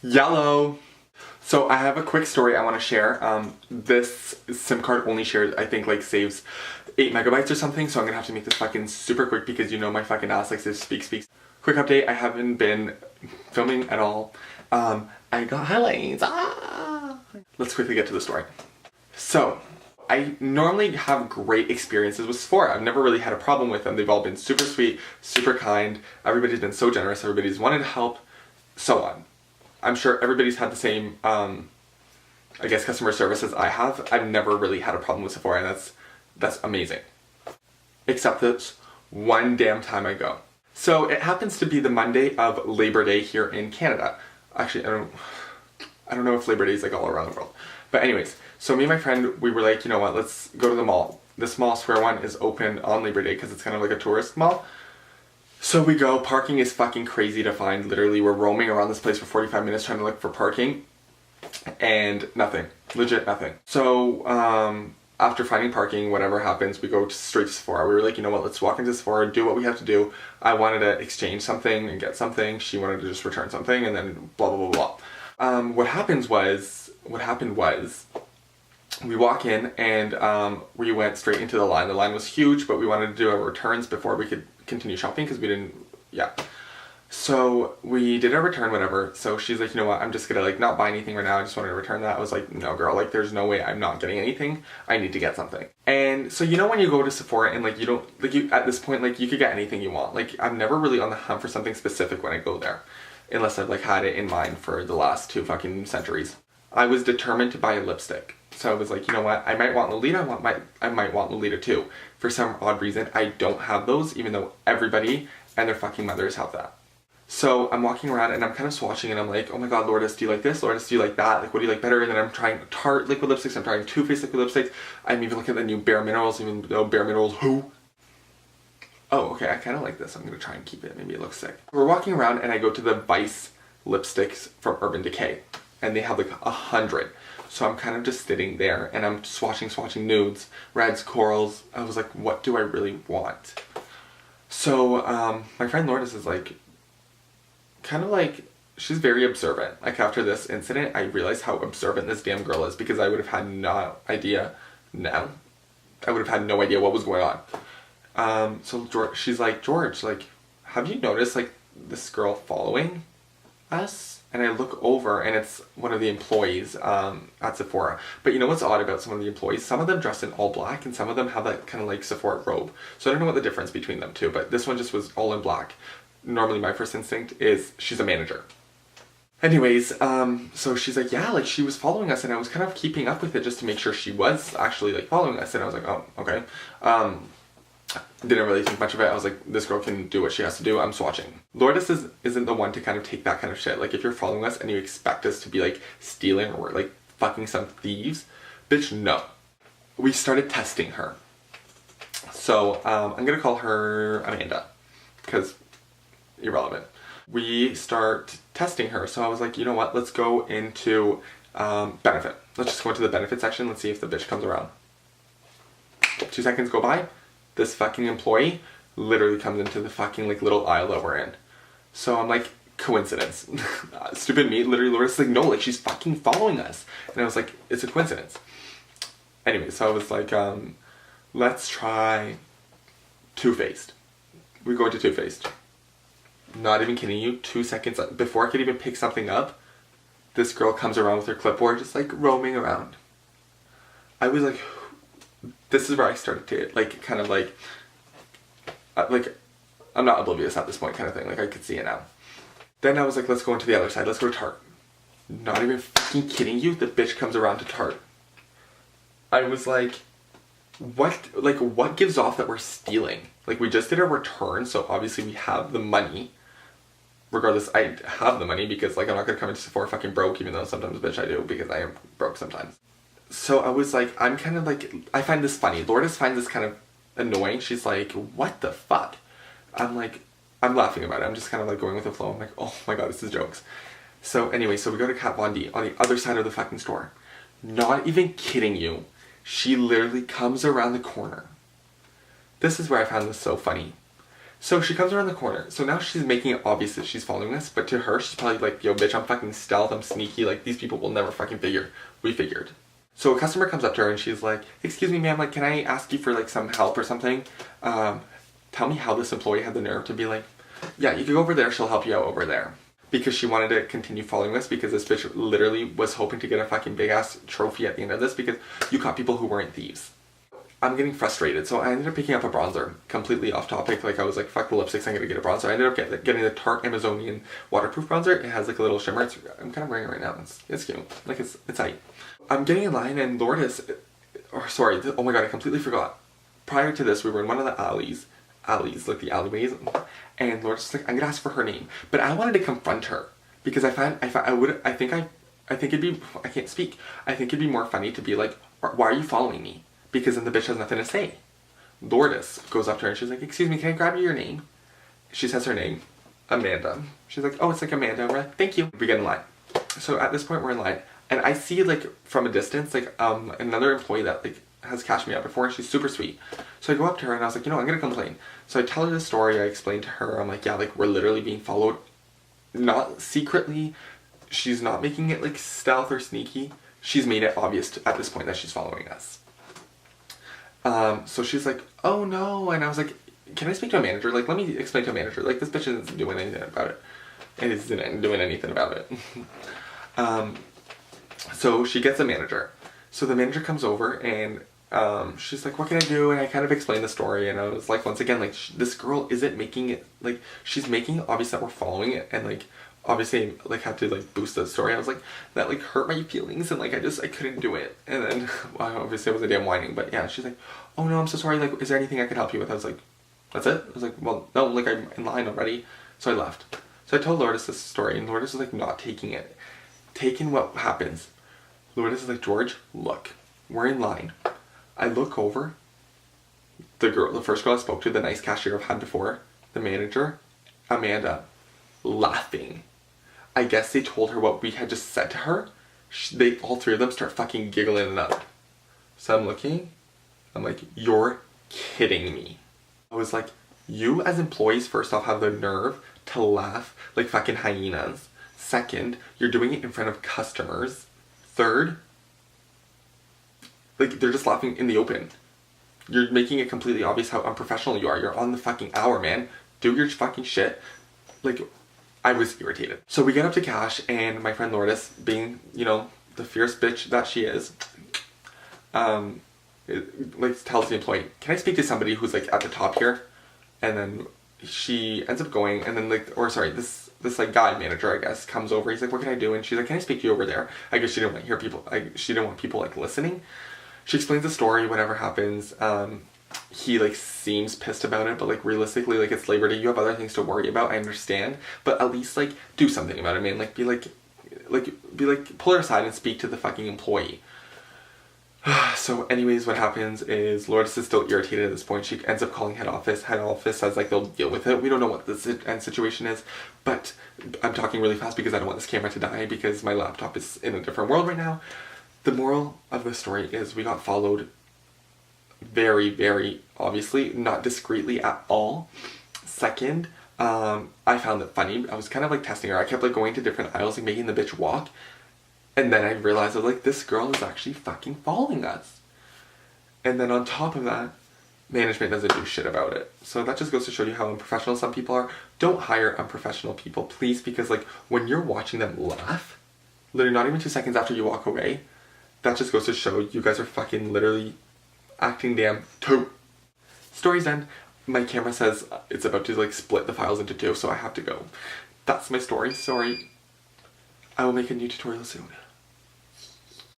Yellow! So I have a quick story I want to share. This SIM card only shares, I think, like saves 8 megabytes or something, so I'm gonna have to make this fucking super quick because you know my fucking ass likes to speak. Quick update, I haven't been filming at all. I got highlights. Let's quickly get to the story. So, I normally have great experiences with Sephora. I've never really had a problem with them. They've all been super sweet, super kind. Everybody's been so generous. Everybody's wanted to help, so on. I'm sure everybody's had the same, I guess, customer service as I have. I've never really had a problem with Sephora, and that's amazing. Except this one damn time I go. So it happens to be the Monday of Labor Day here in Canada. Actually, I don't know if Labor Day is like all around the world. But anyways, so me and my friend, we were like, you know what, let's go to the mall. This mall, Square One, is open on Labor Day because it's kind of like a tourist mall. So we go, parking is fucking crazy to find. Literally, we're roaming around this place for 45 minutes trying to look for parking. And nothing. Legit nothing. So, after finding parking, whatever happens, we go straight to Sephora. We were like, you know what, let's walk into Sephora, do what we have to do. I wanted to exchange something and get something. She wanted to just return something, and then blah, blah, blah, blah. What happened was, we walk in and we went straight into the line. The line was huge, but we wanted to do our returns before we could continue shopping because we didn't, yeah. So we did our return, whatever. So she's like, you know what, I'm just gonna like not buy anything right now. I just wanted to return that. I was like, no girl, like there's no way I'm not getting anything. I need to get something. And so you know when you go to Sephora and like you don't, like you, at this point, like you could get anything you want. Like I'm never really on the hunt for something specific when I go there. Unless I've like had it in mind for the last 2 fucking centuries. I was determined to buy a lipstick. So I was like, you know what, I might want Lolita, I might want Lolita too. For some odd reason, I don't have those, even though everybody and their fucking mothers have that. So I'm walking around and I'm kind of swatching and I'm like, oh my god, Lourdes, do you like this? Lourdes, do you like that? Like, what do you like better? And then I'm trying Tarte liquid lipsticks, I'm trying Too Faced liquid lipsticks. I'm even looking at the new Bare Minerals, even though Bare Minerals, who? Oh, okay, I kind of like this. I'm going to try and keep it. Maybe it looks sick. We're walking around and I go to the Vice lipsticks from Urban Decay. And they have like 100. So I'm kind of just sitting there and I'm swatching nudes, reds, corals. I was like, what do I really want? So my friend Lourdes is like, kind of like, she's very observant. Like after this incident, I realized how observant this damn girl is because I would have had no idea now. I would have had no idea what was going on. So she's like, George, like, have you noticed like this girl following us? And I look over and it's one of the employees at Sephora. But you know what's odd about some of the employees? Some of them dress in all black and some of them have that kind of like Sephora robe. So I don't know what the difference between them two, but this one just was all in black. Normally my first instinct is she's a manager. Anyways, so she's like, yeah, like she was following us and I was kind of keeping up with it just to make sure she was actually like following us. And I was like, oh, okay. Didn't really think much of it. I was like, this girl can do what she has to do. I'm swatching. Lourdes isn't the one to kind of take that kind of shit. Like if you're following us and you expect us to be like stealing or like fucking some thieves, bitch, no. We started testing her. So I'm gonna call her Amanda because irrelevant. We start testing her. So I was like, you know what? Let's go into benefit. Let's just go into the benefit section. Let's see if the bitch comes around. 2 seconds go by. This fucking employee literally comes into the fucking like little aisle that we're in. So I'm like, coincidence. Stupid me, literally Lourdes like, no, like she's fucking following us. And I was like, it's a coincidence. Anyway, so I was like, let's try Too Faced. We go into Too Faced. Not even kidding you, 2 seconds before I could even pick something up, this girl comes around with her clipboard just like roaming around. I was like, this is where I started to like kind of like I'm not oblivious at this point kind of thing. Like I could see it now. Then I was like, let's go into the other side. Let's go to Tarte. Not even fucking kidding you. The bitch comes around to Tarte. I was like, what gives off that we're stealing? Like we just did a return, so obviously we have the money. Regardless, I have the money because like I'm not gonna come into Sephora fucking broke, even though sometimes bitch I do because I am broke sometimes. So I was like, I'm kind of like, I find this funny. Lourdes finds this kind of annoying. She's like, what the fuck? I'm like, I'm laughing about it. I'm just kind of like going with the flow. I'm like, oh my god, this is jokes. So anyway, so we go to Kat Von D on the other side of the fucking store. Not even kidding you. She literally comes around the corner. This is where I found this so funny. So she comes around the corner. So now she's making it obvious that she's following us, but to her, she's probably like, yo, bitch, I'm fucking stealth, I'm sneaky, like, these people will never fucking figure. We figured. So a customer comes up to her and she's like, excuse me, ma'am, like, can I ask you for, like, some help or something? Tell me how this employee had the nerve to be like, yeah, you can go over there, she'll help you out over there. Because she wanted to continue following us because this bitch literally was hoping to get a fucking big ass trophy at the end of this because you caught people who weren't thieves. I'm getting frustrated, so I ended up picking up a bronzer. Completely off topic, like I was like, fuck the lipsticks, I'm gonna get a bronzer. I ended up getting the Tarte Amazonian waterproof bronzer. It has like a little shimmer. I'm kind of wearing it right now. It's cute. Like it's tight. I'm getting in line and Lourdes, oh my god, I completely forgot. Prior to this, we were in one of the alleys, like the alleyways, and Lourdes was like, I'm gonna ask for her name. But I wanted to confront her because I think it'd be, I can't speak. I think it'd be more funny to be like, why are you following me? Because then the bitch has nothing to say. Lourdes goes up to her and she's like, excuse me, can I grab your name? She says her name, Amanda. She's like, oh, it's like Amanda. We're like, thank you. We get in line. So at this point we're in line and I see like from a distance, like another employee that like has cashed me out before and she's super sweet. So I go up to her and I was like, you know, I'm gonna complain. So I tell her the story, I explain to her, I'm like, yeah, like we're literally being followed. Not secretly, she's not making it like stealth or sneaky. She's made it obvious at this point that she's following us. So she's like, oh no, and I was like, can I speak to a manager? Like, let me explain to a manager. Like, this bitch isn't doing anything about it. It isn't doing anything about it. So she gets a manager. So the manager comes over and she's like, what can I do? And I kind of explained the story and I was like, once again, like, this girl isn't making it, like, she's making it obvious that we're following it and like, obviously like had to like boost the story. I was like, that like hurt my feelings and like I couldn't do it. And then well, obviously I was a damn whining, but yeah, she's like, oh no, I'm so sorry, like is there anything I can help you with? I was like, that's it? I was like, well no, like I'm in line already. So I left. So I told Lourdes this story and Lourdes was like not taking it. Taking what happens. Lourdes is like, George, look, we're in line. I look over, the first girl I spoke to, the nice cashier I've had before, the manager, Amanda, laughing. I guess they told her what we had just said to her. They all three of them start fucking giggling and up. So I'm looking. I'm like, you're kidding me. I was like, you as employees first off have the nerve to laugh like fucking hyenas. Second, you're doing it in front of customers. Third, like they're just laughing in the open. You're making it completely obvious how unprofessional you are. You're on the fucking hour, man. Do your fucking shit. Like, I was irritated. So we get up to cash and my friend Lourdes, being, you know, the fierce bitch that she is, like tells the employee, can I speak to somebody who's like at the top here? And then she ends up going and then like, or sorry, this like guy manager, I guess, comes over. He's like, what can I do? And she's like, can I speak to you over there? I guess she didn't want to hear people, she didn't want people like listening. She explains the story, whatever happens. He like seems pissed about it, but like realistically, like it's Labor Day, you have other things to worry about, I understand, but at least like do something about it, man. Like be like pull her aside and speak to the fucking employee. So anyways, what happens is Lourdes is still irritated at this point. She ends up calling head office. Head office says like they'll deal with it. We don't know what the end situation is, but I'm talking really fast because I don't want this camera to die because my laptop is in a different world right now. The moral of the story is we got followed very, very obviously, not discreetly at all. Second, I found it funny. I was kind of like testing her. I kept like going to different aisles and making the bitch walk. And then I realized I was like, this girl is actually fucking following us. And then on top of that, management doesn't do shit about it. So that just goes to show you how unprofessional some people are. Don't hire unprofessional people, please, because like when you're watching them laugh, literally not even 2 seconds after you walk away, that just goes to show you guys are fucking literally acting damn toe. Story's done. My camera says it's about to like split the files into two, so I have to go. That's my story. Sorry. I will make a new tutorial soon.